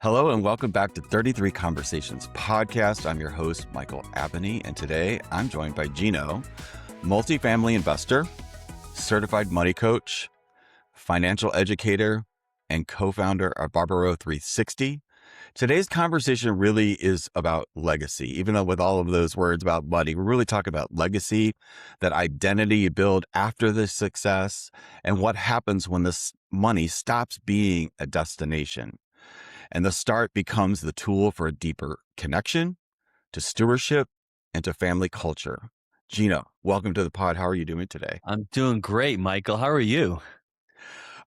Hello and welcome back to 33 Conversations podcast. I'm your host, Michael Abney, and today I'm joined by Gino, multifamily investor, certified money coach, financial educator, and co-founder of Barbaro 360. Today's conversation really is about legacy. Even though with all of those words about money, we're really talking about legacy, that identity you build after the success, and what happens when this money stops being a destination. And the start becomes the tool for a deeper connection to stewardship and to family culture. Gino, welcome to the pod. How are you doing today? I'm doing great, Michael. How are you?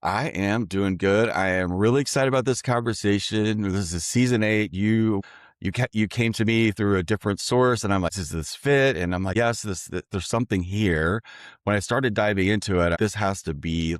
I am doing good. I am really excited about this conversation. This is season 8. You came to me through a different source, and I'm like, does this fit? And I'm like, yes, there's something here. When I started diving into it, this has to be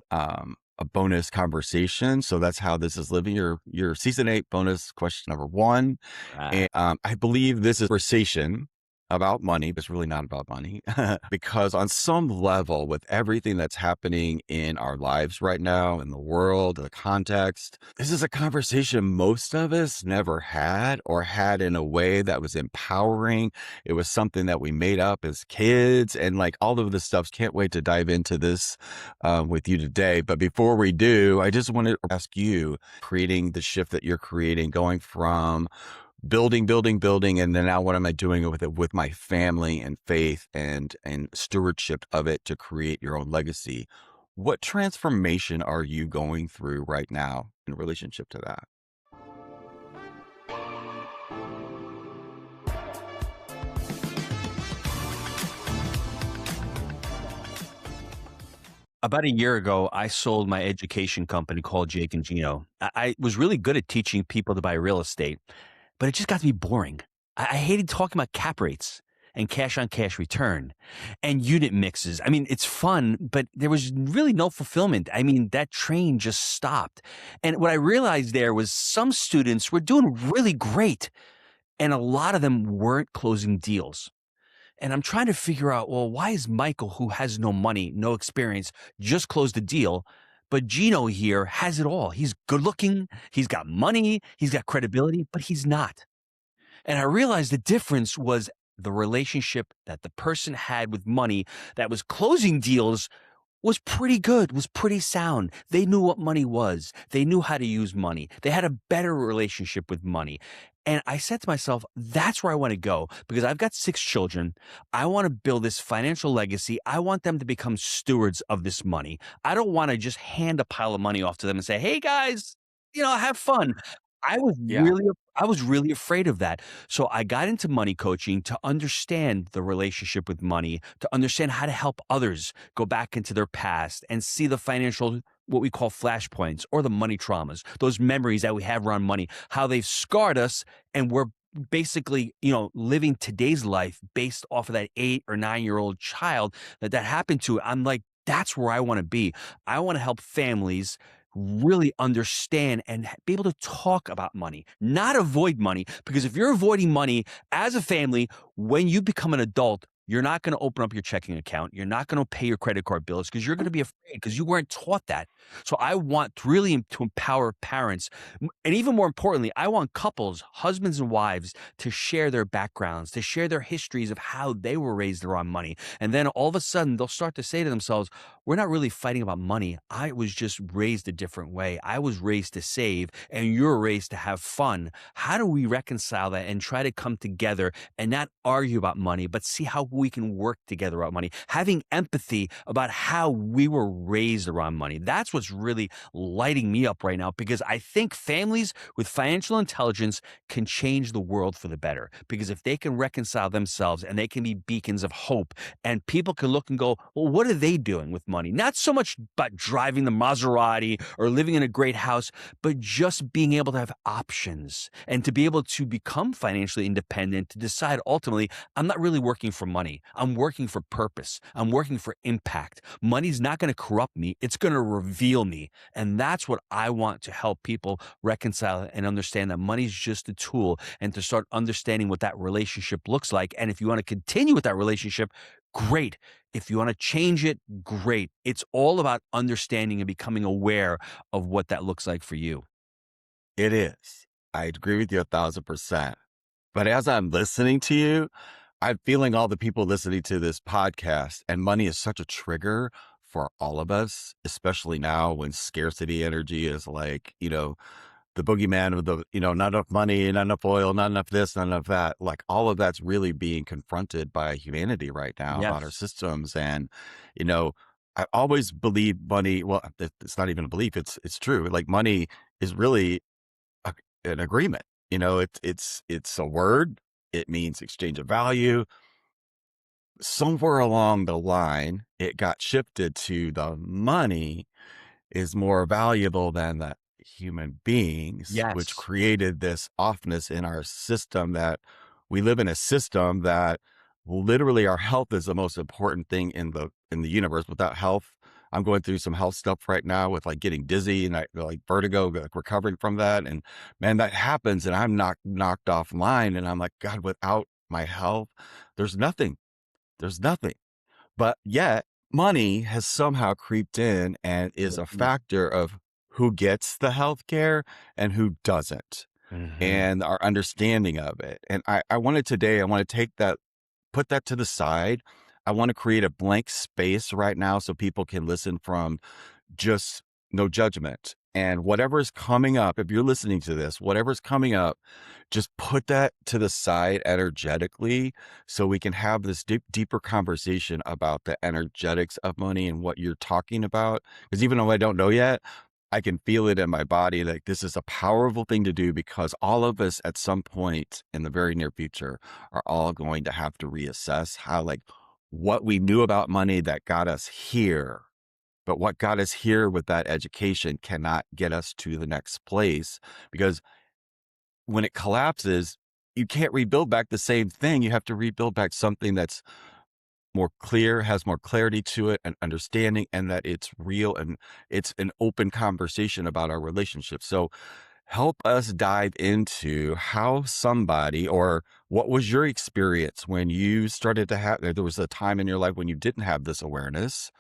a bonus conversation. So that's how this is living. Your season 8 bonus question number 1. And I believe this is a conversation about money, but it's really not about money because on some level, with everything that's happening in our lives right now, in the world, the context, this is a conversation most of us never had or had in a way that was empowering. It was something that we made up as kids, and like all of this stuff. Can't wait to dive into this with you today. But before we do, I just want to ask you, creating the shift that you're creating, going from building, and then now what am I doing with it, with my family and faith and stewardship of it to create your own legacy? What transformation are you going through right now in relationship to that? About a year ago, I sold my education company called Jake and Gino. I was really good at teaching people to buy real estate, but it just got to be boring. I hated talking about cap rates and cash on cash return and unit mixes. I mean, it's fun, but there was really no fulfillment. I mean, that train just stopped. And what I realized there was some students were doing really great, and a lot of them weren't closing deals. And I'm trying to figure out, well, why is Michael, who has no money, no experience, just closed a deal? But Gino here has it all. He's good looking, he's got money, he's got credibility, but he's not. And I realized the difference was the relationship that the person had with money that was closing deals was pretty good, was pretty sound. They knew what money was. They knew how to use money. They had a better relationship with money. And I said to myself, that's where I want to go because I've got 6 children. I want to build this financial legacy. I want them to become stewards of this money. I don't want to just hand a pile of money off to them and say, hey guys, have fun. I was Yeah. really afraid of that. So I got into money coaching to understand the relationship with money, to understand how to help others go back into their past and see the financial, what we call flashpoints or the money traumas, those memories that we have around money, how they've scarred us. And we're basically, living today's life based off of that 8 or 9-year-old child that happened to. I'm like, that's where I want to be. I want to help families really understand and be able to talk about money, not avoid money. Because if you're avoiding money as a family, when you become an adult, you're not going to open up your checking account. You're not going to pay your credit card bills because you're going to be afraid because you weren't taught that. So I want really to empower parents. And even more importantly, I want couples, husbands and wives, to share their backgrounds, to share their histories of how they were raised around money. And then all of a sudden they'll start to say to themselves, we're not really fighting about money. I was just raised a different way. I was raised to save and you're raised to have fun. How do we reconcile that and try to come together and not argue about money, but see how we can work together about money, having empathy about how we were raised around money. That's what's really lighting me up right now because I think families with financial intelligence can change the world for the better. Because if they can reconcile themselves and they can be beacons of hope and people can look and go, well, what are they doing with money? Not so much about driving the Maserati or living in a great house, but just being able to have options and to be able to become financially independent, to decide ultimately, I'm not really working for money. I'm working for purpose. I'm working for impact. Money's not going to corrupt me. It's going to reveal me. And that's what I want to help people reconcile and understand, that money's just a tool, and to start understanding what that relationship looks like. And if you want to continue with that relationship, great. If you want to change it, great. It's all about understanding and becoming aware of what that looks like for you. It is. I agree with you 1,000%. But as I'm listening to you, I'm feeling all the people listening to this podcast, and money is such a trigger for all of us, especially now when scarcity energy is like, the boogeyman of the, not enough money, not enough oil, not enough this, not enough that. Like all of that's really being confronted by humanity right now about our Yes. systems. And, you know, I always believe money, well, it's not even a belief, it's true. Like money is really a, an agreement. It's a word. It means exchange of value. Somewhere along the line, it got shifted to the money is more valuable than the human beings, which Yes. created this offness in our system that we live in a system that literally our health is the most important thing in the universe. Without health, I'm going through some health stuff right now with like getting dizzy and like vertigo, like recovering from that. And man, that happens and I'm knocked offline. And I'm like, God, without my health, there's nothing. There's nothing. But yet, money has somehow creeped in and is a factor of who gets the healthcare and who doesn't, Mhm. and our understanding of it. And I wanted today, I want to take that, put that to the side. I want to create a blank space right now so people can listen from just no judgment. And whatever's coming up, if you're listening to this, whatever's coming up, just put that to the side energetically so we can have this deeper conversation about the energetics of money and what you're talking about. Because even though I don't know yet, I can feel it in my body. Like this is a powerful thing to do because all of us at some point in the very near future are all going to have to reassess how, like, what we knew about money that got us here, but what got us here with that education cannot get us to the next place, because when it collapses, you can't rebuild back the same thing. You have to rebuild back something that's more clear, has more clarity to it and understanding, and that it's real and it's an open conversation about our relationship. So help us dive into how somebody, or what was your experience when you started to have, there was a time in your life when you didn't have this awareness.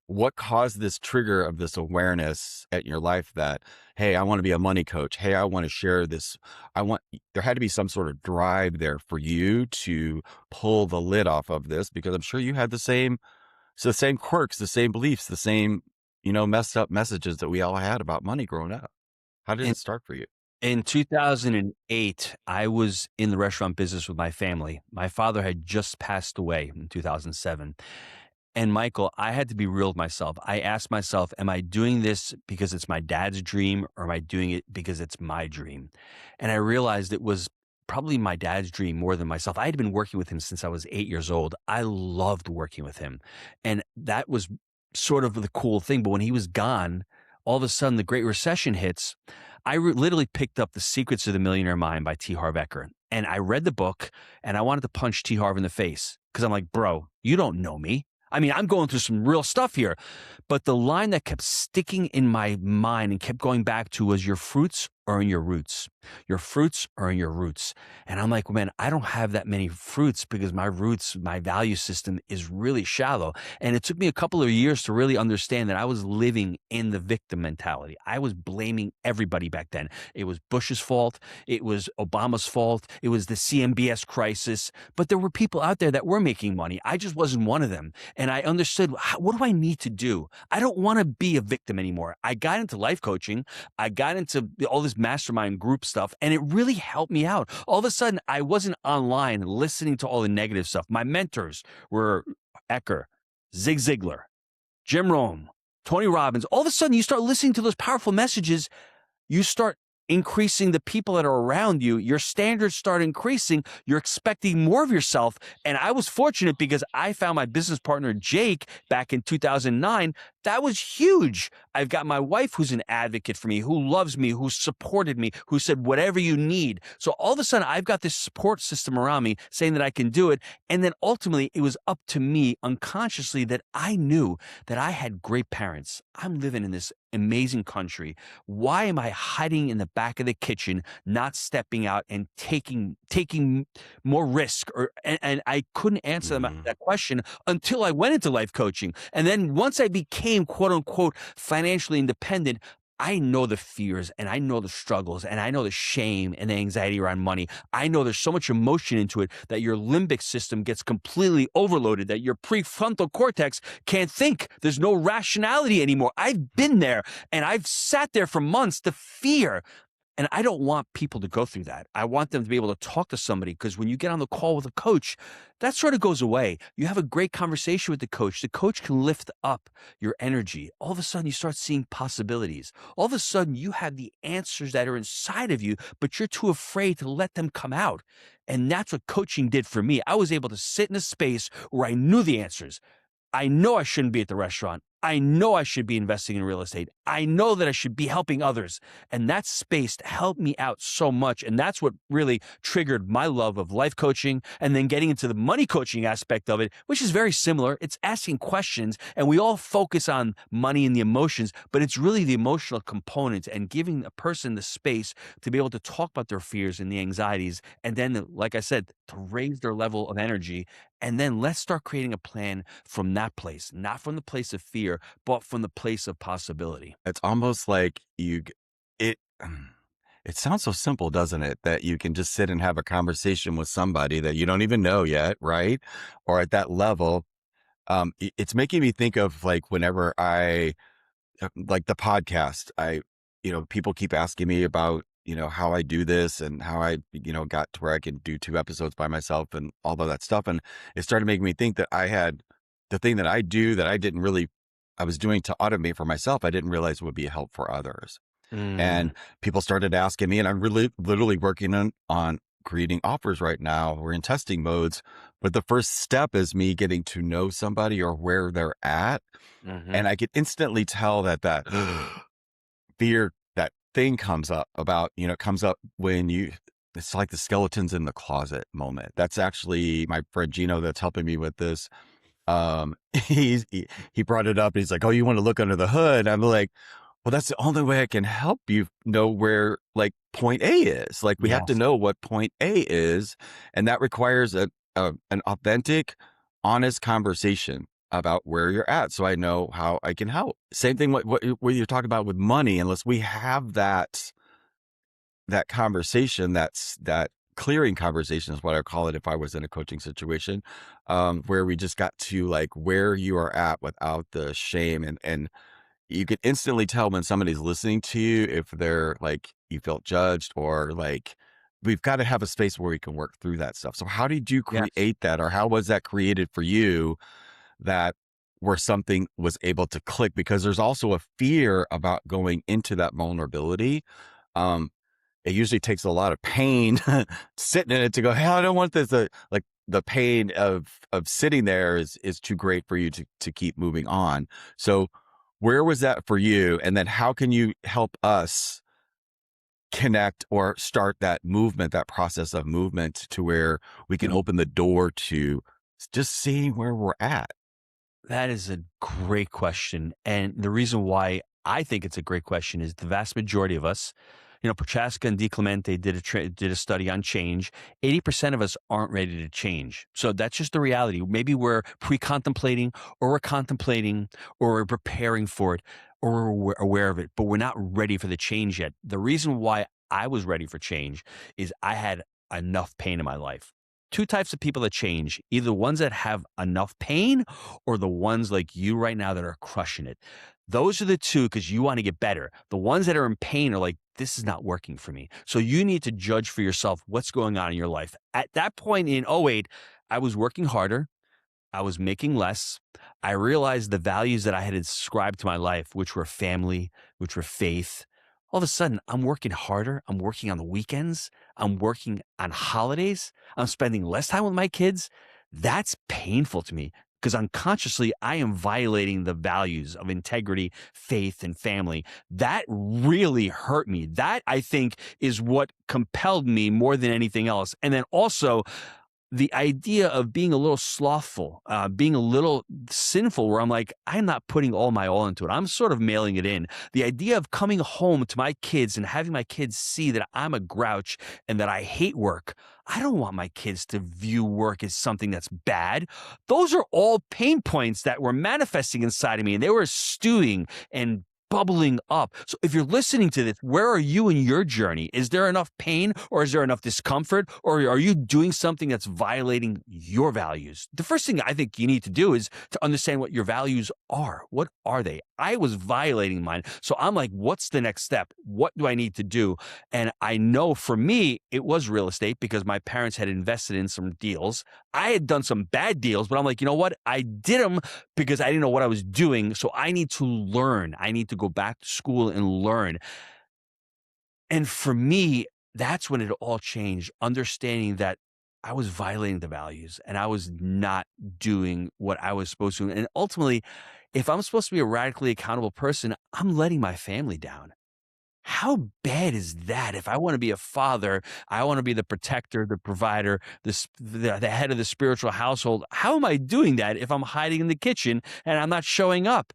What caused this trigger of this awareness at your life that, hey, I want to be a money coach. Hey, I want to share this. There had to be some sort of drive there for you to pull the lid off of this, because I'm sure you had the same quirks, the same beliefs, the same, messed up messages that we all had about money growing up. How did In it start for you? in 2008, I was in the restaurant business with my family. My father had just passed away in 2007. And Michael, I had to be real with myself. I asked myself, am I doing this because it's my dad's dream, or am I doing it because it's my dream? And I realized it was probably my dad's dream more than myself. I had been working with him since I was 8 years old. I loved working with him. And that was sort of the cool thing. But when he was gone, all of a sudden the Great Recession hits. Literally picked up The Secrets of the Millionaire Mind by T. Harv Eker. And I read the book and I wanted to punch T. Harv in the face because I'm like, bro, you don't know me. I mean, I'm going through some real stuff here. But the line that kept sticking in my mind and kept going back to was, your fruits are in your roots. Your fruits are in your roots. And I'm like, well, man, I don't have that many fruits because my roots, my value system is really shallow. And it took me a couple of years to really understand that I was living in the victim mentality. I was blaming everybody back then. It was Bush's fault. It was Obama's fault. It was the CMBS crisis. But there were people out there that were making money. I just wasn't one of them. And I understood, what do I need to do? I don't want to be a victim anymore. I got into life coaching. I got into all this mastermind group stuff, and it really helped me out. All of a sudden, I wasn't online listening to all the negative stuff. My mentors were Ecker, Zig Ziglar, Jim Rohn, Tony Robbins. All of a sudden, you start listening to those powerful messages. You start increasing the people that are around you. Your standards start increasing. You're expecting more of yourself. And I was fortunate because I found my business partner, Jake, back in 2009. That was huge. I've got my wife who's an advocate for me, who loves me, who supported me, who said, whatever you need. So all of a sudden, I've got this support system around me saying that I can do it. And then ultimately, it was up to me unconsciously that I knew that I had great parents. I'm living in this amazing country. Why am I hiding in the back of the kitchen, not stepping out and taking more risk? And I couldn't answer Mhm. that question until I went into life coaching. And then once I became, quote unquote, financially independent, I know the fears and I know the struggles and I know the shame and the anxiety around money. I know there's so much emotion into it that your limbic system gets completely overloaded, that your prefrontal cortex can't think. There's no rationality anymore. I've been there and I've sat there for months. The fear. And I don't want people to go through that. I want them to be able to talk to somebody, because when you get on the call with a coach, that sort of goes away. You have a great conversation with the coach. The coach can lift up your energy. All of a sudden, you start seeing possibilities. All of a sudden, you have the answers that are inside of you, but you're too afraid to let them come out. And that's what coaching did for me. I was able to sit in a space where I knew the answers. I know I shouldn't be at the restaurant. I know I should be investing in real estate. I know that I should be helping others. And that space helped me out so much. And that's what really triggered my love of life coaching, and then getting into the money coaching aspect of it, which is very similar. It's asking questions, and we all focus on money and the emotions, but it's really the emotional component and giving a person the space to be able to talk about their fears and the anxieties. And then, like I said, to raise their level of energy. And then let's start creating a plan from that place, not from the place of fear, but from the place of possibility. It's almost like it it sounds so simple, doesn't it? That you can just sit and have a conversation with somebody that you don't even know yet, right? Or at that level. It's making me think of like whenever like the podcast, people keep asking me about, how I do this and how I, got to where I can do 2 episodes by myself and all of that stuff. And it started making me think that I had the thing that I do that I was doing to automate for myself. I didn't realize would be a help for others. Mm, And people started asking me, and I'm really literally working on creating offers right now. We're in testing modes, but the first step is me getting to know somebody or where they're at. hmm. And I could instantly tell that fear, that thing comes up when it's like the skeletons in the closet moment. That's actually my friend Gino that's helping me with this. He brought it up. And he's like, "Oh, you want to look under the hood?" I'm like, "Well, that's the only way I can help you know where like point A is. Like we have to Yes. know what point A is, and that requires an authentic, honest conversation about where you're at, so I know how I can help." Same thing what you're talking about with money. Unless we have that conversation, that clearing conversation is what I call it if I was in a coaching situation, where we just got to like where you are at without the shame, and you can instantly tell when somebody's listening to you if they're like you felt judged, or like we've got to have a space where we can work through that stuff. So how did you Yes. create that, or how was that created for you, that where something was able to click? Because there's also a fear about going into that vulnerability. Um, it usually takes a lot of pain sitting in it to go, "Hey, I don't want this." Like the pain of sitting there is too great for you to keep moving on. So where was that for you? And then how can you help us connect or start that movement, that process of movement, to where we can open the door to just seeing where we're at? That is a great question. And the reason why I think it's a great question is the vast majority of us, Prochaska and DiClemente did a study on change. 80% of us aren't ready to change. So that's just the reality. Maybe we're pre-contemplating, or we're contemplating, or we're preparing for it, or we're aware of it, but we're not ready for the change yet. The reason why I was ready for change is I had enough pain in my life. Two types of people that change, either the ones that have enough pain, or the ones like you right now that are crushing it. Those are the two, because you want to get better. The ones that are in pain are like, this is not working for me. So you need to judge for yourself what's going on in your life. At that point in '08, I was working harder. I was making less. I realized the values that I had ascribed to my life, which were family, which were faith. All of a sudden, I'm working harder. I'm working on the weekends. I'm working on holidays. I'm spending less time with my kids. That's painful to me, because unconsciously I am violating the values of integrity, faith, and family. That really hurt me. That, I think, is what compelled me more than anything else. And then also, the idea of being a little slothful, being a little sinful, where I'm like, I'm not putting all my all into it. I'm sort of mailing it in. The idea of coming home to my kids and having my kids see that I'm a grouch and that I hate work. I don't want my kids to view work as something that's bad. Those are all pain points that were manifesting inside of me, and they were stewing and bubbling up. So if you're listening to this, where are you in your journey? Is there enough pain, or is there enough discomfort, or are you doing something that's violating your values? The first thing I think you need to do is to understand what your values are. What are they? I was violating mine. So I'm like, what's the next step? What do I need to do? And I know for me, it was real estate because my parents had invested in some deals. I had done some bad deals, but I'm like, you know what? I did them because I didn't know what I was doing. So I need to learn. I need to go back to school and learn. And for me, that's when it all changed, understanding that I was violating the values and I was not doing what I was supposed to. And ultimately, if I'm supposed to be a radically accountable person, I'm letting my family down. How bad is that? If I want to be a father, I want to be the protector, the provider, the head of the spiritual household. How am I doing that if I'm hiding in the kitchen and I'm not showing up?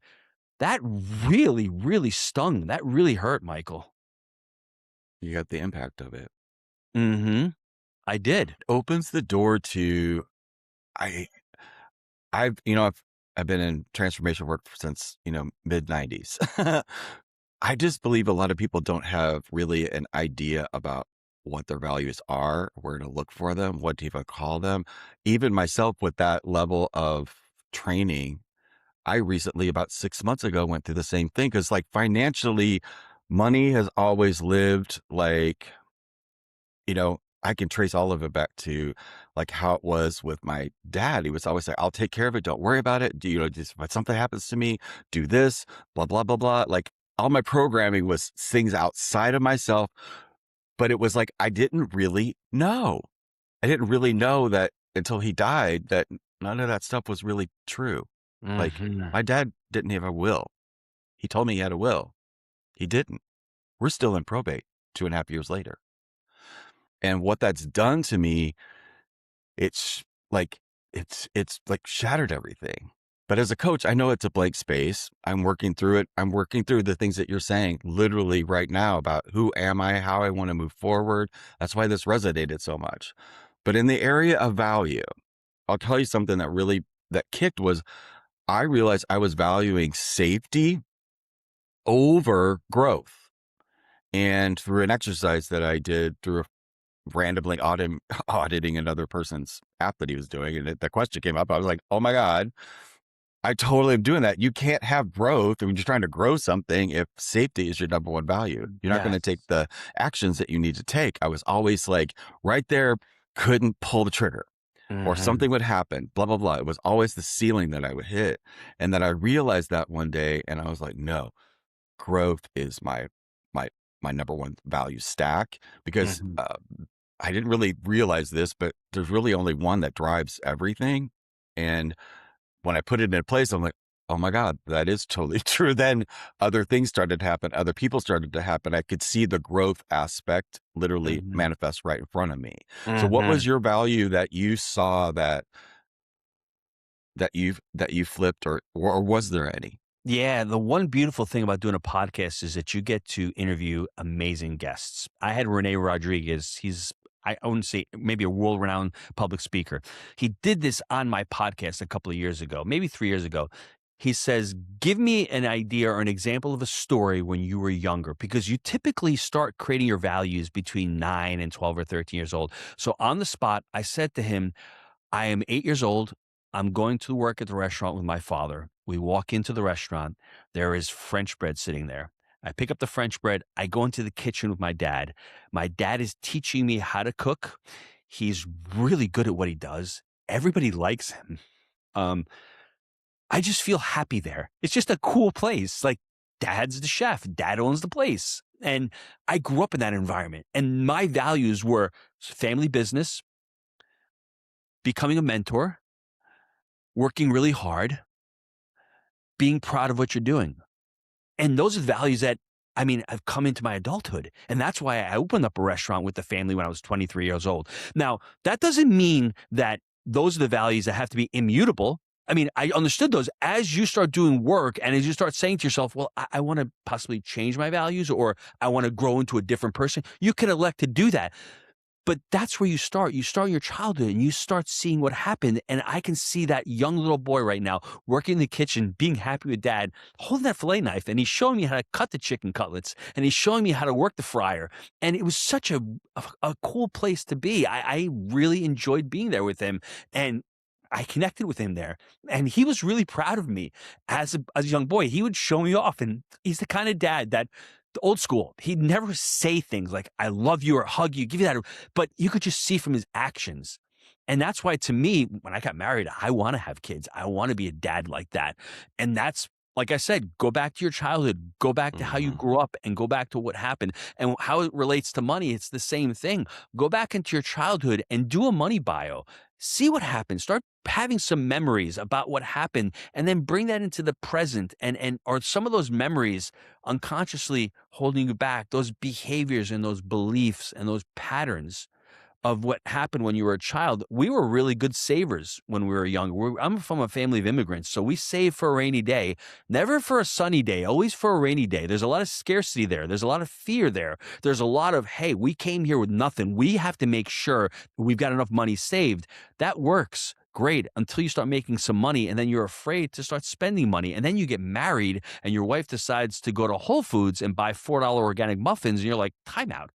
That really, really stung. That really hurt, Michael. You got the impact of it. Mm-hmm. I did. Opens the door to I I've been in transformation work since, mid 90s. I just believe a lot of people don't have really an idea about what their values are, where to look for them, what to even call them. Even myself with that level of training, I recently, about 6 months ago, went through the same thing because, like, financially, money has always lived like, I can trace all of it back to like how it was with my dad. He was always like, I'll take care of it. Don't worry about it. Just if something happens to me, do this, blah, blah, blah, blah. Like all my programming was things outside of myself, but it was like, I didn't really know. I didn't really know that until he died that none of that stuff was really true. Like Mm-hmm. my dad didn't have a will. He told me he had a will. He didn't. We're still in probate 2.5 years later. And what that's done to me, it's like it's like shattered everything. But as a coach, I know it's a blank space. I'm working through it. I'm working through the things that you're saying literally right now about who am I, how I want to move forward. That's why this resonated so much. But in the area of value, I'll tell you something that kicked was I realized I was valuing safety over growth. And through an exercise that I did through randomly auditing another person's app that he was doing, and the question came up, I was like, oh my God, I totally am doing that. You can't have growth when you're trying to grow something if safety is your number one value. You're not going to take Yes. the actions that you need to take. I was always like right there, couldn't pull the trigger or Mm-hmm. something would happen, blah, blah, blah. It was always the ceiling that I would hit. And then I realized that one day and I was like, no, growth is my my number one value stack because Mm-hmm. I didn't really realize this, but there's really only one that drives everything. And when I put it in place, I'm like, oh my God, that is totally true. Then other things started to happen. Other people started to happen. I could see the growth aspect literally Mm-hmm. manifest right in front of me. So what Mm-hmm. was your value that you saw that you flipped or was there any? Yeah, the one beautiful thing about doing a podcast is that you get to interview amazing guests. I had Rene Rodriguez. I wouldn't say maybe a world renowned public speaker. He did this on my podcast a couple of years ago, maybe 3 years ago. He says, give me an idea or an example of a story when you were younger, because you typically start creating your values between 9 and 12 or 13 years old. So on the spot, I said to him, I am 8 years old. I'm going to work at the restaurant with my father. We walk into the restaurant. There is French bread sitting there. I pick up the French bread. I go into the kitchen with my dad. My dad is teaching me how to cook. He's really good at what he does. Everybody likes him. Um, I just feel happy there. It's just a cool place. Like, dad's the chef, dad owns the place. And I grew up in that environment. And my values were family business, becoming a mentor, working really hard, being proud of what you're doing. And those are values that, I mean, have come into my adulthood. And that's why I opened up a restaurant with the family when I was 23 years old. Now, that doesn't mean that those are the values that have to be immutable. I mean, I understood those as you start doing work and as you start saying to yourself, well, I want to possibly change my values or I want to grow into a different person. You can elect to do that. But that's where you start. You start in your childhood and you start seeing what happened. And I can see that young little boy right now working in the kitchen, being happy with dad, holding that fillet knife, and he's showing me how to cut the chicken cutlets, and he's showing me how to work the fryer. And it was such a cool place to be. I really enjoyed being there with him. And I connected with him there. And he was really proud of me as a young boy. He would show me off. And he's the kind of dad that the old school, he'd never say things like, I love you or hug you, give you that, but you could just see from his actions. And that's why, to me, when I got married, I want to have kids. I want to be a dad like that. And that's, like I said, go back to your childhood, go back to how you Mhm. grew up, and go back to what happened and how it relates to money. It's the same thing. Go back into your childhood and do a money bio. See what happened. Start having some memories about what happened, and then bring that into the present. And or some of those memories unconsciously holding you back, those behaviors and those beliefs and those patterns of what happened when you were a child. We were really good savers when we were young. I'm from a family of immigrants, so we save for a rainy day, never for a sunny day, always for a rainy day. There's a lot of scarcity there. There's a lot of fear there. There's a lot of, hey, we came here with nothing. We have to make sure we've got enough money saved. That works. Great, until you start making some money, and then you're afraid to start spending money. And then you get married and your wife decides to go to Whole Foods and buy $4 organic muffins. And you're like, time out.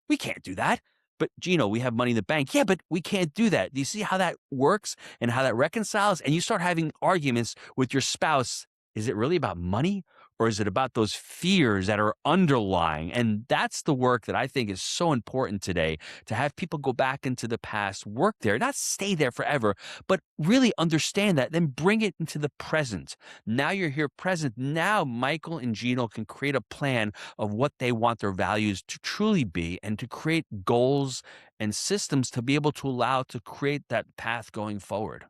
We can't do that. But Gino, we have money in the bank. Yeah, but we can't do that. Do you see how that works and how that reconciles? And you start having arguments with your spouse. Is it really about money, or is it about those fears that are underlying? And that's the work that I think is so important today, to have people go back into the past, work there, not stay there forever, but really understand that, then bring it into the present. Now you're here present. Now Michael and Gino can create a plan of what they want their values to truly be, and to create goals and systems to be able to allow to create that path going forward.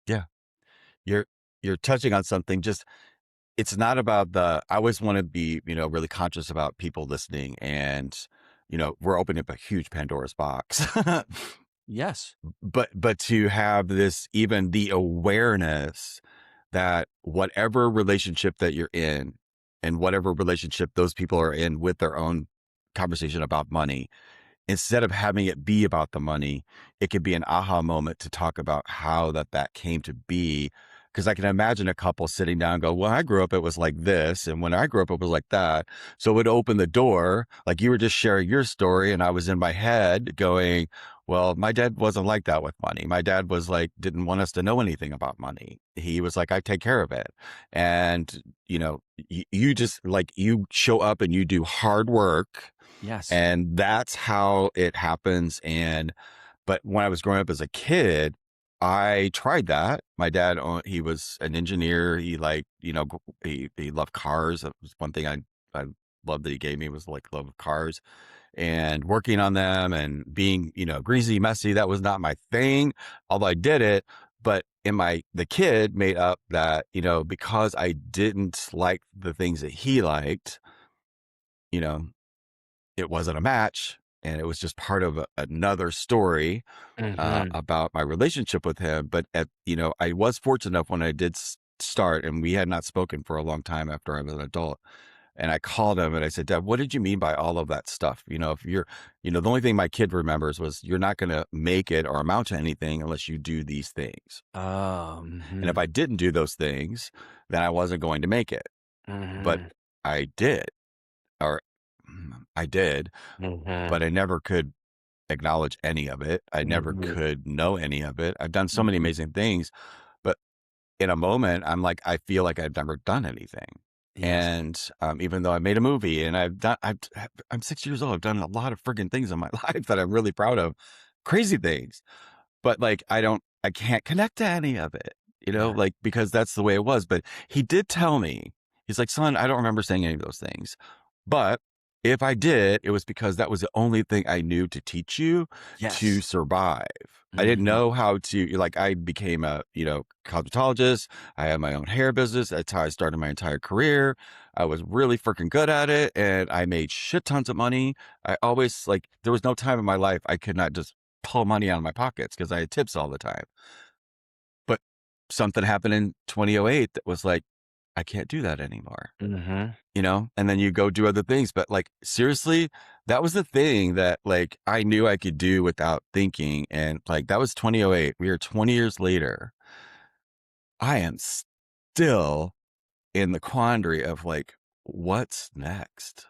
Yeah. You're you're touching on something. Just it's not about the I always want to be, really conscious about people listening, and we're opening up a huge Pandora's box. Yes. But to have this, even the awareness that whatever relationship that you're in, and whatever relationship those people are in with their own conversation about money, instead of having it be about the money, it could be an aha moment to talk about how that came to be. Because I can imagine a couple sitting down and go, well, I grew up, it was like this. And when I grew up, it was like that. So it would open the door, like you were just sharing your story. And I was in my head going, well, my dad wasn't like that with money. My dad was like, didn't want us to know anything about money. He was like, I take care of it. And, you just like, you show up and you do hard work, Yes. and that's how it happens. But when I was growing up as a kid, I tried that. My dad, he was an engineer. He like, he loved cars. That was one thing I loved that he gave me, was like love of cars, and working on them, and being, greasy, messy. That was not my thing, although I did it. But the kid made up that, because I didn't like the things that he liked, you know, it wasn't a match, and it was just part of another story Mhm. about my relationship with him. But I was fortunate enough when I did start, and we had not spoken for a long time after I was an adult. And I called him and I said, Dad, what did you mean by all of that stuff? If you're, the only thing my kid remembers was, you're not going to make it or amount to anything unless you do these things. And if Mhm. I didn't do those things, then I wasn't going to make it. But Mhm. I did, or I did, Mhm. but I never could acknowledge any of it. I never Mhm. could know any of it. I've done so many Mhm. amazing things, but in a moment, I'm like, I feel like I've never done anything. Yes. And even though I made a movie, and I'm 6 years old, I've done a lot of friggin' things in my life that I'm really proud of, crazy things. But like, I can't connect to any of it, Yeah. like, because that's the way it was. But he did tell me, he's like, son, I don't remember saying any of those things. But if I did, it was because that was the only thing I knew to teach you to Yes. survive. I didn't Mhm. know how to, like, I became a, cosmetologist. I had my own hair business. That's how I started my entire career. I was really freaking good at it, and I made shit tons of money. I always, like, there was no time in my life I could not just pull money out of my pockets because I had tips all the time. But something happened in 2008 that was like, I can't do that anymore. Mhm. And then you go do other things. But like, seriously, that was the thing that like I knew I could do without thinking. And like, that was 2008. We are 20 years later. I am still in the quandary of like, what's next?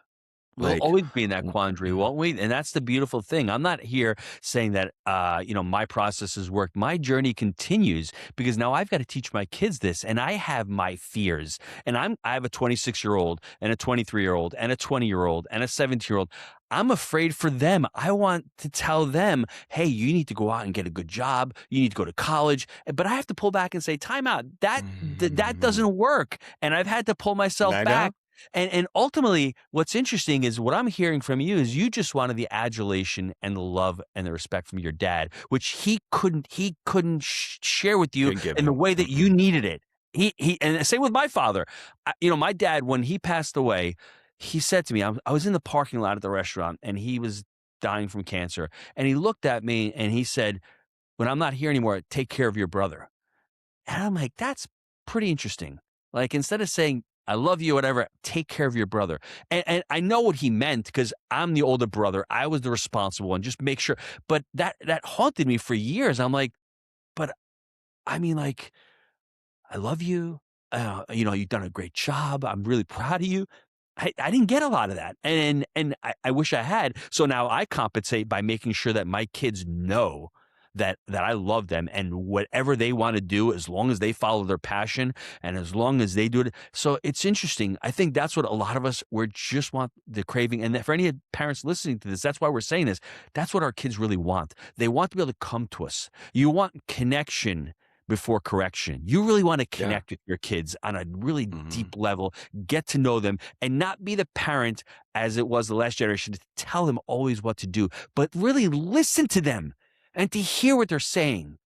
We'll Like, always be in that quandary, won't we? And that's the beautiful thing. I'm not here saying that, my process has worked. My journey continues because now I've got to teach my kids this, and I have my fears. And I have a 26-year-old and a 23-year-old and a 20-year-old and a 17-year-old. I'm afraid for them. I want to tell them, hey, you need to go out and get a good job. You need to go to college. But I have to pull back and say, time out. That mm, doesn't work. And I've had to pull myself I know. back. And ultimately, what's interesting is what I'm hearing from you is you just wanted the adulation and the love and the respect from your dad, which he couldn't share with you Couldn't give in the me. way that you Mm-mm. needed it. He and same with my father. My dad, when he passed away, he said to me, I was in the parking lot at the restaurant and he was dying from cancer, and he looked at me and he said, "When I'm not here anymore, take care of your brother." And I'm like, that's pretty interesting. Like, instead of saying, I love you, whatever, take care of your brother. And I know what he meant because I'm the older brother. I was the responsible one. Just make sure. But that haunted me for years. I'm like, but I mean, like, I love you. You've done a great job. I'm really proud of you. I didn't get a lot of that. And I wish I had. So now I compensate by making sure that my kids know that I love them, and whatever they want to do, as long as they follow their passion and as long as they do it. So it's interesting. I think that's what a lot of us, we just want the craving. And for any parents listening to this, that's why we're saying this. That's what our kids really want. They want to be able to come to us. You want connection before correction. You really want to Yeah. connect with your kids on a really Hmm. deep level, get to know them, and not be the parent as it was the last generation to tell them always what to do, but really listen to them and to hear what they're saying.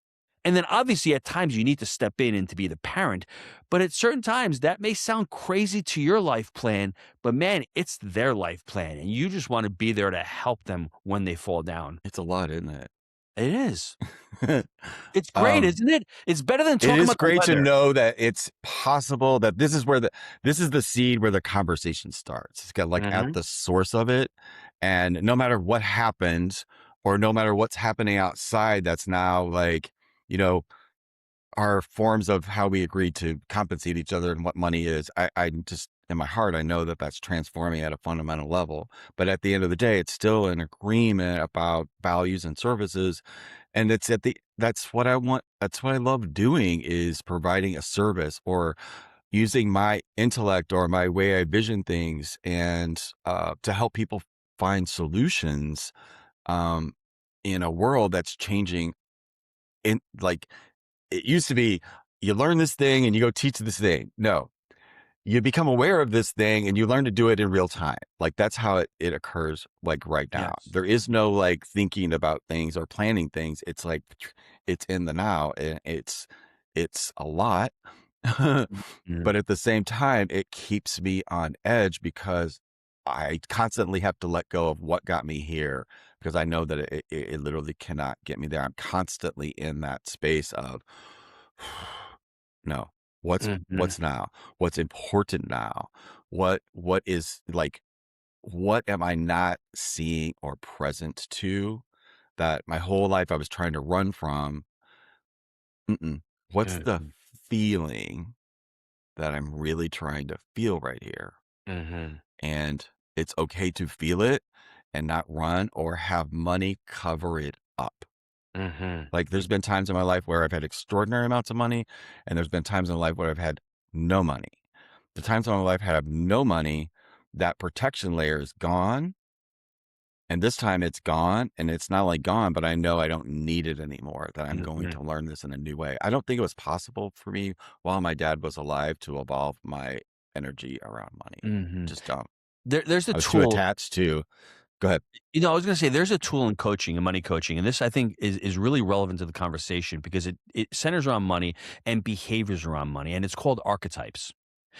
And then obviously at times you need to step in and to be the parent, but at certain times that may sound crazy to your life plan, but man, it's their life plan and you just want to be there to help them when they fall down. It's a lot, isn't It is. it? It's great, um, isn't it? It's better than It talking is about the great to weather. know that it's possible that this is the seed where the conversation starts. It's got like at Mhm. the source of it. And no matter what happens, or no matter what's happening outside, that's now like, you know, our forms of how we agree to compensate each other and what money is. I just, in my heart, I know that that's transforming at a fundamental level. But at the end of the day, it's still an agreement about values and services. And that's what I want. That's what I love doing, is providing a service or using my intellect or my way I vision things, and to help people find solutions, um, in a world that's changing. In like, it used to be, you learn this thing and you go teach this thing. No, you become aware of this thing and you learn to do it in real time. Like, that's how it occurs, like right now. Yes. There is no like thinking about things or planning things. It's like it's in the now, and it's a lot. Mhm. But at the same time, it keeps me on edge because I constantly have to let go of what got me here, because I know that it literally cannot get me there. I'm constantly in that space of, no, Mhm. what's now? What's important now? What is like, what am I not seeing or present to, that my whole life I was trying to run from? Mm-mm. What's the Mhm. feeling that I'm really trying to feel right here? Mhm. And it's okay to feel it and not run or have money cover it up. Mhm. Like, there's been times in my life where I've had extraordinary amounts of money, and there's been times in life where I've had no money. The times in my life I have no money, that protection layer is gone. And this time it's gone, and it's not only gone, but I know I don't need it anymore, that I'm going Mhm. to learn this in a new way. I don't think it was possible for me while my dad was alive to evolve my energy around money. Mhm. Just don't. There's a I was too tool. attached to. Go ahead. I was gonna say there's a tool in coaching and money coaching, and this I think is really relevant to the conversation because it centers around money and behaviors around money, and it's called archetypes.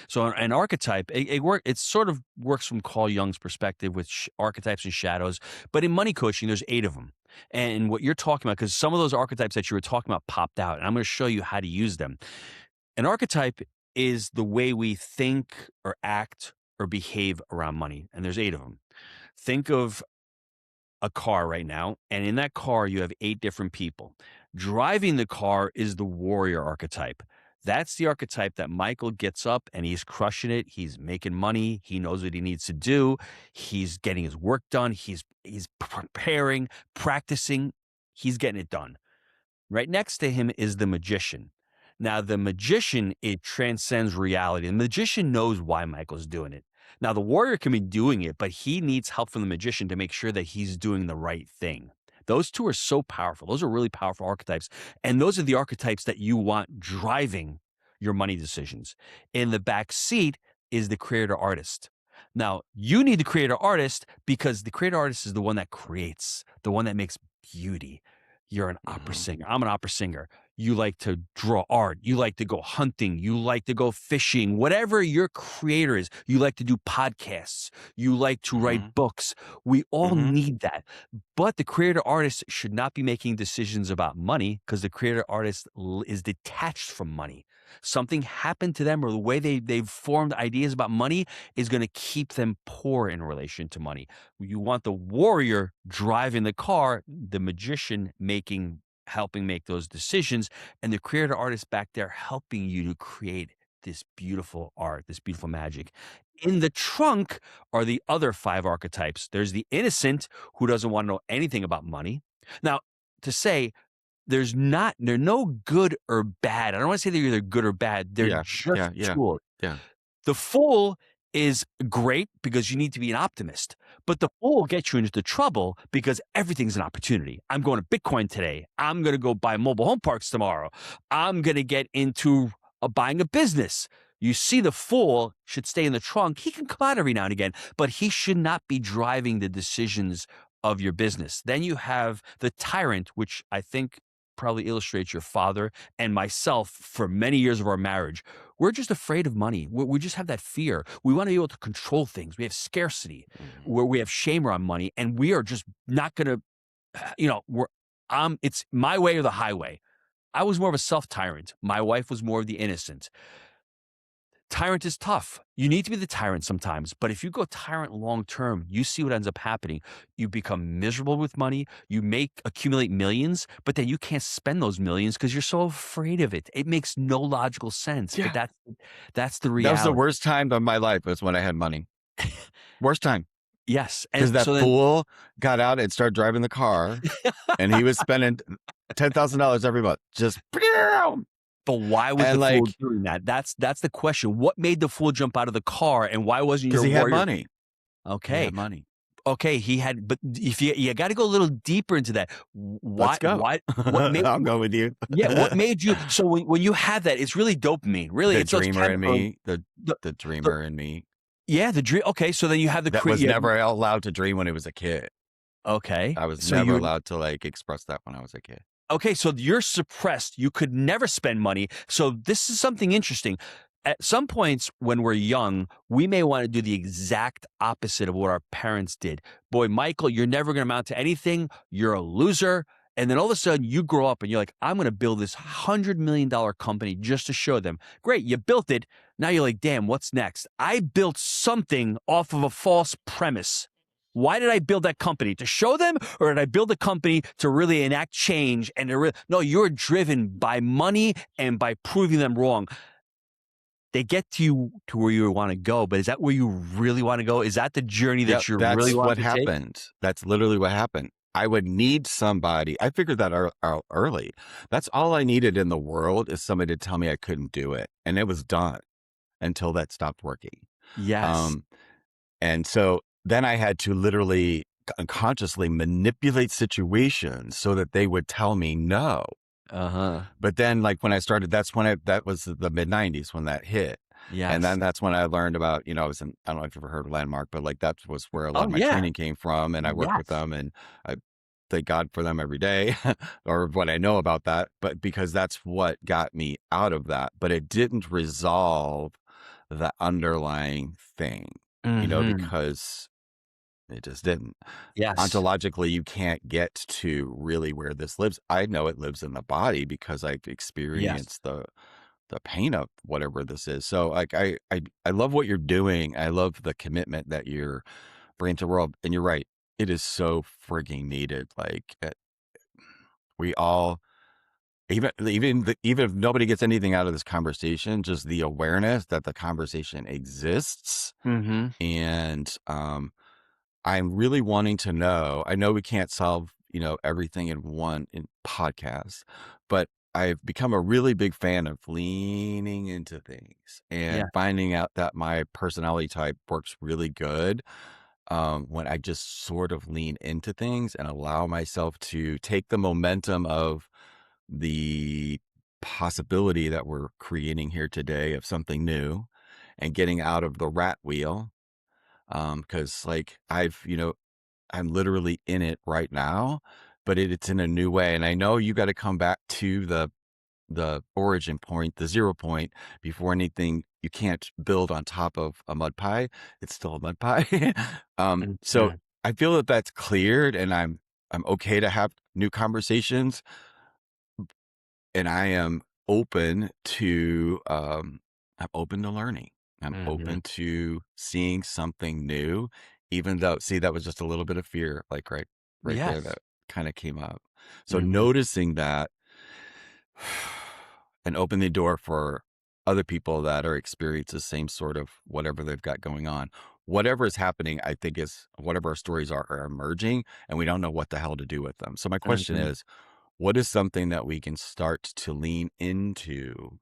So an archetype, it sort of works from Carl Jung's perspective with archetypes and shadows. But in money coaching, there's 8 of them. And what you're talking about, because some of those archetypes that you were talking about popped out, and I'm going to show you how to use them. An archetype is the way we think or act or behave around money, and there's 8 of them. Think of a car right now, and in that car, you have 8 different people. Driving the car is the warrior archetype. That's the archetype that Michael gets up and he's crushing it. He's making money. He knows what he needs to do. He's getting his work done. He's preparing, practicing. He's getting it done. Right next to him is the magician. Now, the magician, it transcends reality. The magician knows why Michael's doing it. Now, the warrior can be doing it, but he needs help from the magician to make sure that he's doing the right thing. Those two are so powerful. Those are really powerful archetypes. And those are the archetypes that you want driving your money decisions. In the back seat is the creator artist. Now, you need the creator artist because the creator artist is the one that creates, the one that makes beauty. You're an opera Mhm. singer. I'm an opera singer. You like to draw art. You like to go hunting. You like to go fishing. Whatever your creator is, you like to do podcasts. You like to write Mhm. books. We all Mhm. need that. But the creator artist should not be making decisions about money because the creator artist is detached from money. Something happened to them or the way they've formed ideas about money is going to keep them poor in relation to money. You want the warrior driving the car, the magician helping make those decisions, and the creator artist back there helping you to create this beautiful art, this beautiful magic. In the trunk are the other 5 archetypes. There's the innocent who doesn't want to know anything about money. Now, to say they're no good or bad. I don't want to say they're either good or bad. They're Yeah. just Yeah. Yeah. tools. Yeah. The fool is great because you need to be an optimist, but the fool gets you into trouble because everything's an opportunity. I'm going to Bitcoin today. I'm going to go buy mobile home parks tomorrow. I'm going to get into buying a business. You see, the fool should stay in the trunk. He can come out every now and again, but he should not be driving the decisions of your business. Then you have the tyrant, which I think probably illustrates your father and myself for many years of our marriage. We're just afraid of money. We just have that fear. We want to be able to control things. We have scarcity, Mhm. where we have shame around money, and we are just not going to, it's my way or the highway. I was more of a self tyrant. My wife was more of the innocent. Tyrant is tough. You need to be the tyrant sometimes, but if you go tyrant long term, you see what ends up happening. You become miserable with money. You accumulate millions, but then you can't spend those millions because you're so afraid of it. It makes no logical sense, but Yeah. that's the That was the reality. worst time of my life was when I had money. Worst time. Yes, and Because that so then, fool got out and started driving the car and he was spending $10,000 every month. Just but why was the and fool like, doing that? That's the question. What made the fool jump out of the car, and why wasn't because your he had warrior? money. He Okay, had money. okay, he had, but if you got to go a little deeper into that. Let's go. What made? I'll go with you. Yeah, what made you? So when you have that, it's really dopamine. Really, The it's those dreamer in chemicals. me, the The, the the dreamer in me yeah, the dream. Okay, so then you have the that was never allowed to dream when I was a kid. Okay, I was so never you allowed to like express that when I was a kid. okay, so you're suppressed. You could never spend money. So this is something interesting. At some points when we're young, we may want to do the exact opposite of what our parents did. Boy, Michael, you're never going to amount to anything. You're a loser. And then all of a sudden you grow up and you're like, I'm going to build this $100 million company just to show them. Great. You built it. Now you're like, damn, what's next? I built something off of a false premise. Why did I build that company? To show them, or did I build a company to really enact change? And no, you're driven by money and by proving them wrong. They get to you to where you want to go, but is that where you really want to go? Is that the journey Yeah, that you really that's want what to take? happened. That's literally what happened. I would need somebody. I figured that out early. That's all I needed in the world is somebody to tell me I couldn't do it. And it was done until that stopped working. Yes. Um, and so then I had to literally unconsciously manipulate situations so that they would tell me no. Uh-huh. But then like when I started, that was the mid 90s when that hit. And Yes. then that's when I learned about, I don't know if you've ever heard of Landmark, but like that was where a lot Oh, of my yeah. training came from. And I worked with Yes. them and I thank God for them every day or what I know about that. But because that's what got me out of that. But it didn't resolve the underlying thing, Mhm. because it just didn't. Yes. Ontologically, you can't get to really where this lives. I know it lives in the body because I've Yes. experienced the pain of whatever this is. So like I love what you're doing. I love the commitment that you're bringing to the world. And you're right. It is so frigging needed. We all even if nobody gets anything out of this conversation, just the awareness that the conversation exists. Mhm. And I'm really wanting to know. I know we can't solve, everything in one in podcast, but I've become a really big fan of leaning into things Yeah. and finding out that my personality type works really good when I just sort of lean into things and allow myself to take the momentum of the possibility that we're creating here today of something new and getting out of the rat wheel. Because like I'm literally in it right now, but it's in a new way. And I know you got to come back to the origin point, the 0 point before anything. You can't build on top of a mud pie. It's still a mud pie. So Mhm. I feel that that's cleared, and I'm okay to have new conversations, and I am open to I'm open to learning. I'm Mhm. open to seeing something new, even though see that was just a little bit of fear, like right there Yes. that kind of came up. So Mhm. noticing that and open the door for other people that are experiencing the same sort of whatever they've got going on. Whatever is happening, I think is whatever our stories are emerging, and we don't know what the hell to do with them. So my question Mhm. is, what is something that we can start to lean into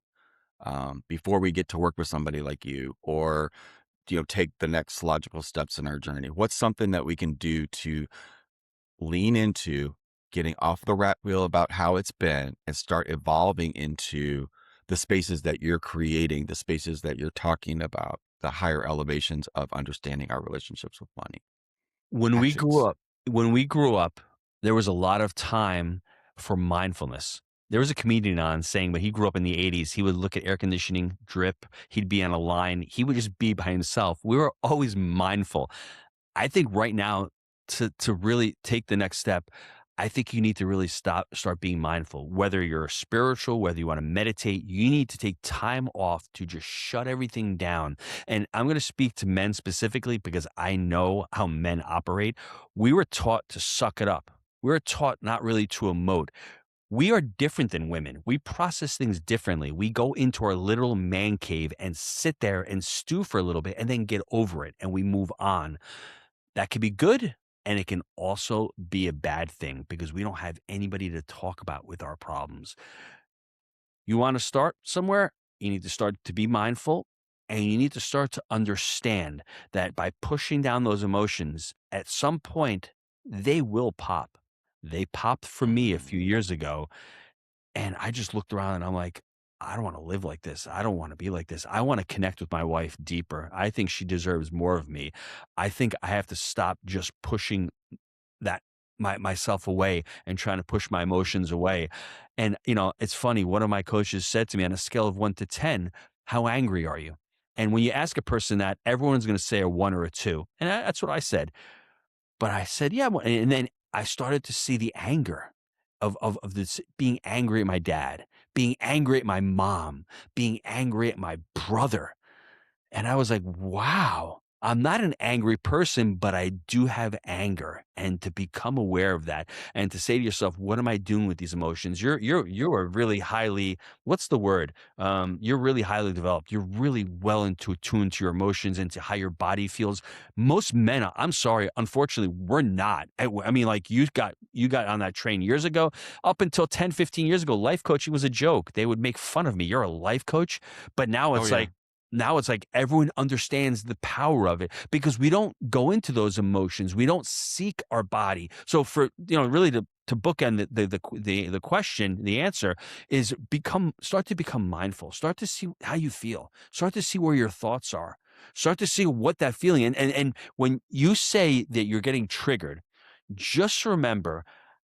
before we get to work with somebody like you, or take the next logical steps in our journey? What's something that we can do to lean into getting off the rat wheel about how it's been and start evolving into the spaces that you're creating, the spaces that you're talking about, the higher elevations of understanding our relationships with money? When we grew Actions. up when we grew up, there was a lot of time for mindfulness. There was a comedian on saying when he grew up in the '80s, he would look at air conditioning drip, he'd be on a line, he would just be by himself. We were always mindful. I think right now to really take the next step, I think you need to really start being mindful. Whether you're spiritual, whether you want to meditate, you need to take time off to just shut everything down. And I'm going to speak to men specifically because I know how men operate. We were taught to suck it up. We were taught not really to emote. We are different than women. We process things differently. We go into our literal man cave and sit there and stew for a little bit and then get over it and we move on. That could be good, and it can also be a bad thing because we don't have anybody to talk about with our problems. You want to start somewhere, you need to start to be mindful, and you need to start to understand that by pushing down those emotions, at some point, they will pop. They popped for me a few Mhm. years ago, and I just looked around and I'm like, I don't want to live like this. I don't want to be like this. I want to connect with my wife deeper. I think she deserves more of me. I think I have to stop just pushing that myself away and trying to push my emotions away. And it's funny. One of my coaches said to me on a scale of 1 to 10, how angry are you? And when you ask a person that, everyone's going to say a 1 or a 2. And that's what I said. But I said, "Yeah," well, and then I started to see the anger of this being angry at my dad, being angry at my mom, being angry at my brother. And I was like, wow, I'm not an angry person, but I do have anger. And to become aware of that and to say to yourself, what am I doing with these emotions? You are really highly, what's the word? You're really highly developed. You're really well into tuned to your emotions and to how your body feels. Most men, I'm sorry, unfortunately, we're not. I mean, like you got on that train years ago, up until 10, 15 years ago, life coaching was a joke. They would make fun of me. You're a life coach. But now Oh it's yeah. like, everyone understands the power of it because we don't go into those emotions. We don't seek our body. So for really to bookend the question, the answer is start to become mindful. Start to see how you feel. Start to see where your thoughts are. Start to see what that feeling and when you say that you're getting triggered, just remember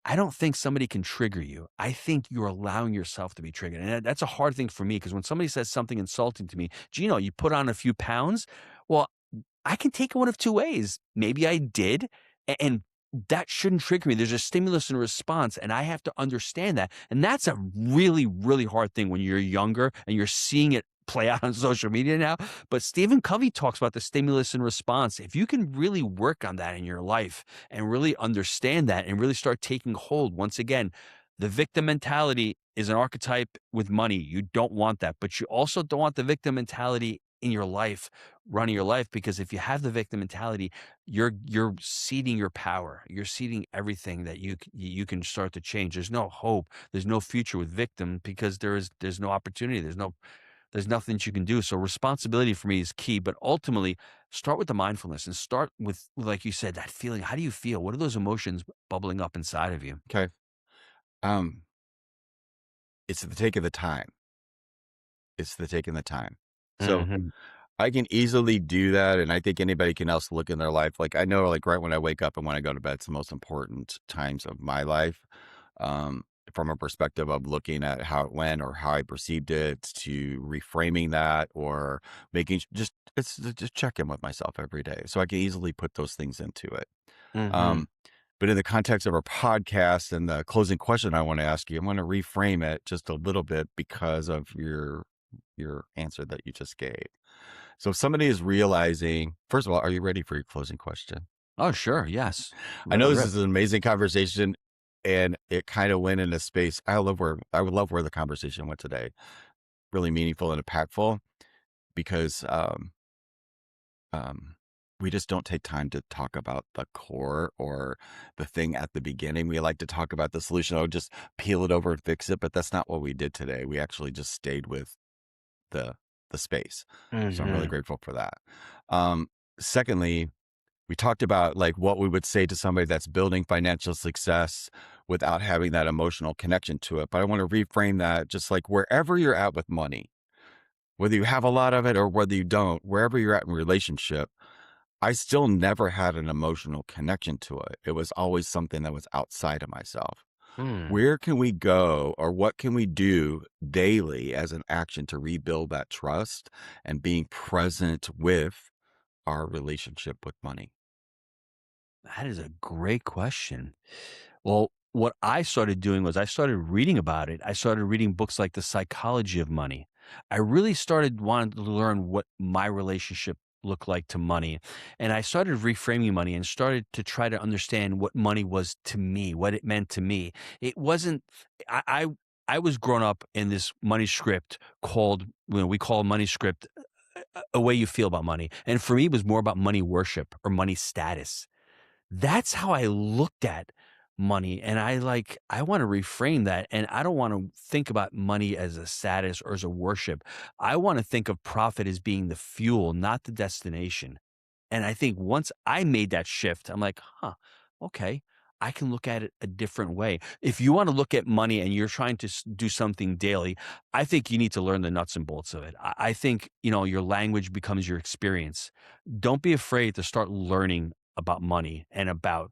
I don't think somebody can trigger you. I think you're allowing yourself to be triggered. And that's a hard thing for me because when somebody says something insulting to me, Gino, you put on a few pounds. Well, I can take it one of two ways. Maybe I did. And that shouldn't trigger me. There's a stimulus and response, and I have to understand that. And that's a really, really hard thing when you're younger and you're seeing it play out on social media now. But Stephen Covey talks about the stimulus and response. If you can really work on that in your life and really understand that and really start taking hold, once again, the victim mentality is an archetype with money. You don't want that, but you also don't want the victim mentality in your life, running your life, because if you have the victim mentality, you're ceding your power. You're ceding everything that you can start to change. There's no hope. There's no future with victim because there's no opportunity. There's nothing that you can do. So responsibility for me is key, but ultimately start with the mindfulness and start with, like you said, that feeling. How do you feel? What are those emotions bubbling up inside of you? Okay. Um, it's the take of the time. It's the taking the time. So Mhm. I can easily do that, and I think anybody can else look in their life. Like I know, like right when I wake up and when I go to bed, it's the most important times of my life. From a perspective of looking at how it went or how I perceived it, to reframing that, or making just it's just check in with myself every day, so I can easily put those things into it. Mhm. Um, but in the context of our podcast and the closing question I want to ask you, I want to reframe it just a little bit because of your answer that you just gave. So if somebody is realizing, first of all, are you ready for your closing question? Oh, sure. Yes. I Let it know this rip. is an amazing conversation and it kind of went into space. I would love where the conversation went today. Really meaningful and impactful because um we just don't take time to talk about the core or the thing at the beginning. We like to talk about the solution. Oh, just peel it over and fix it. But that's not what we did today. We actually just stayed with the the space. So I'm really Mhm. grateful for that. Um, Secondly, we talked about like what we would say to somebody that's building financial success without having that emotional connection to it. But I want to reframe that just like wherever you're at with money, whether you have a lot of it or whether you don't, wherever you're at in relationship, I still never had an emotional connection to it. It was always something that was outside of myself. Mm. Where can we go or what can we do daily as an action to rebuild that trust and being present with our relationship with money? That is a great question. Well, what I started doing was I started reading about it. I started reading books like The Psychology of Money. I really started wanting to learn what my relationship looked like to money. And I started reframing money and started to try to understand what money was to me, what it meant to me. It wasn't I I, I was grown up in this money script called, we call money script a way you feel about money. And for me, it was more about money worship or money status. That's how I looked at money, and I wanna reframe that, and I don't wanna think about money as a status or as a worship. I wanna think of profit as being the fuel, not the destination. And I think once I made that shift, I'm like, "Huh, okay, I can look at it a different way." If you wanna look at money and you're trying to do something daily, I think you need to learn the nuts and bolts of it. I think, your language becomes your experience. Don't be afraid to start learning about money and about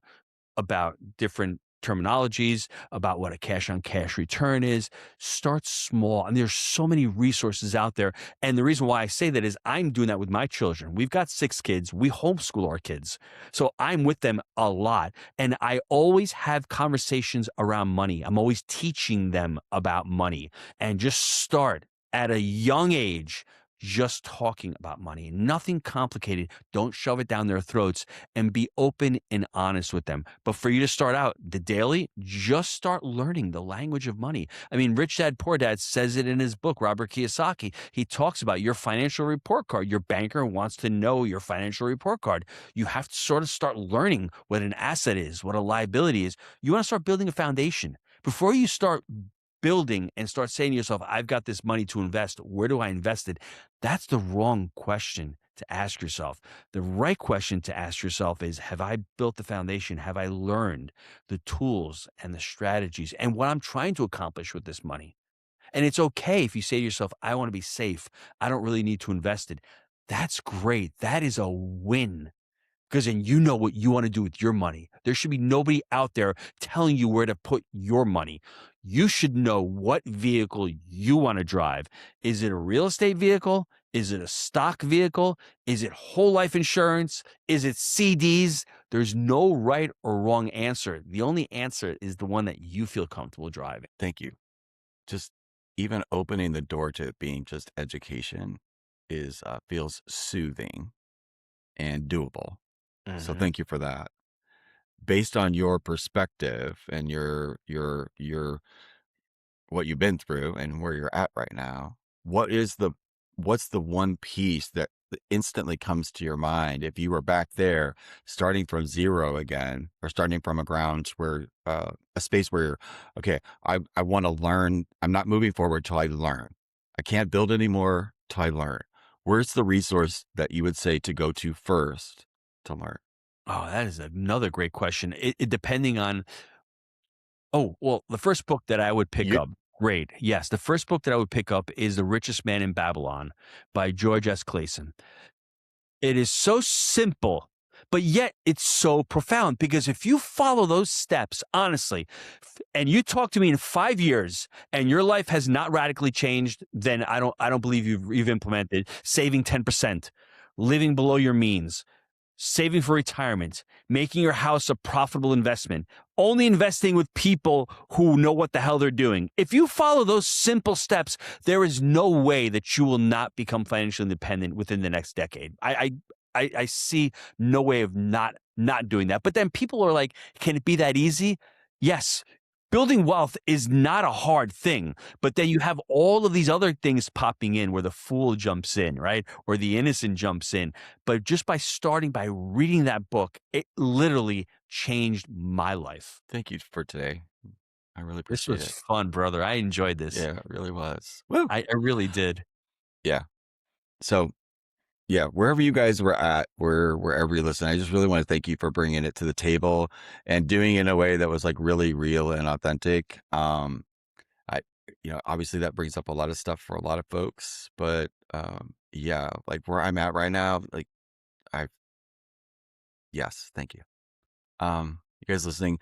different terminologies, about what a cash on cash return is. Start small. And there's so many resources out there. And the reason why I say that is I'm doing that with my children. We've got 6 kids. We homeschool our kids. So I'm with them a lot. And I always have conversations around money. I'm always teaching them about money and just start at a young age. Just talking about money, nothing complicated. Don't shove it down their throats and be open and honest with them. But for you to start out the daily, just start learning the language of money. I mean, Rich Dad Poor Dad says it in his book, Robert Kiyosaki. He talks about your financial report card. Your banker wants to know your financial report card. You have to sort of start learning what an asset is, what a liability is. You want to start building a foundation. Before you start building and start saying to yourself, I've got this money to invest. Where do I invest it? That's the wrong question to ask yourself. The right question to ask yourself is, have I built the foundation? Have I learned the tools and the strategies and what I'm trying to accomplish with this money? And it's okay if you say to yourself, I want to be safe. I don't really need to invest it. That's great. That is a win. because then you know what you want to do with your money. There should be nobody out there telling you where to put your money. You should know what vehicle you want to drive. Is it a real estate vehicle? Is it a stock vehicle? Is it whole life insurance? Is it CDs? There's no right or wrong answer. The only answer is the one that you feel comfortable driving. Thank you. Just even opening the door to it being just education is feels soothing and doable. So Mhm. thank you for that. Based on your perspective and your what you've been through and where you're at right now, what's the one piece that instantly comes to your mind if you were back there starting from zero again or starting from a space where okay, I want to learn. I'm not moving forward till I learn. I can't build anymore till I learn. Where's the resource that you would say to go to first to learn? Oh, that is another great question. It depending on well, the first book that I would pick You up, great. Yes, the first book that I would pick up is The Richest Man in Babylon by George S. Clayson. It is so simple, but yet it's so profound because if you follow those steps, honestly, and you talk to me in 5 years and your life has not radically changed, then I don't believe you've implemented saving 10%, living below your means, saving for retirement, making your house a profitable investment, only investing with people who know what the hell they're doing. If you follow those simple steps, there is no way that you will not become financially independent within the next decade. I see no way of not doing that. But then people are like, can it be that easy? Yes. Building wealth is not a hard thing, but then you have all of these other things popping in where the fool jumps in, right? Or the innocent jumps in. But just by starting by reading that book, it literally changed my life. Thank you for today. I really This appreciate was it. fun, brother. I enjoyed this. Yeah, it really was. Woo. I really did. Yeah. So yeah, wherever you guys were at, wherever you listen, I just really want to thank you for bringing it to the table and doing it in a way that was like really real and authentic. I, obviously that brings up a lot of stuff for a lot of folks, but yeah, like where I'm at right now, like I, yes, thank you. You guys listening,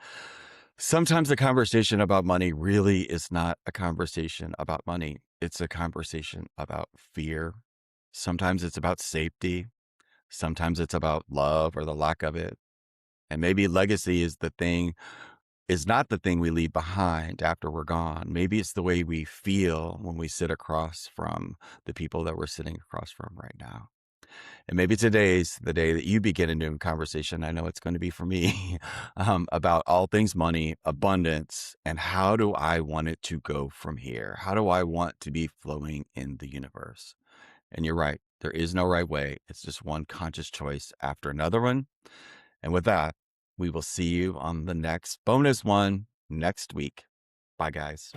sometimes the conversation about money really is not a conversation about money. It's a conversation about fear. Sometimes it's about safety. Sometimes it's about love or the lack of it. And maybe legacy is not the thing we leave behind after we're gone. Maybe it's the way we feel when we sit across from the people that we're sitting across from right now. And maybe today's the day that you begin a new conversation. I know it's going to be for me about all things money, abundance, and how do I want it to go from here? How do I want to be flowing in the universe? And you're right. There is no right way. It's just one conscious choice after another one. And with that, we will see you on the next bonus one next week. Bye, guys.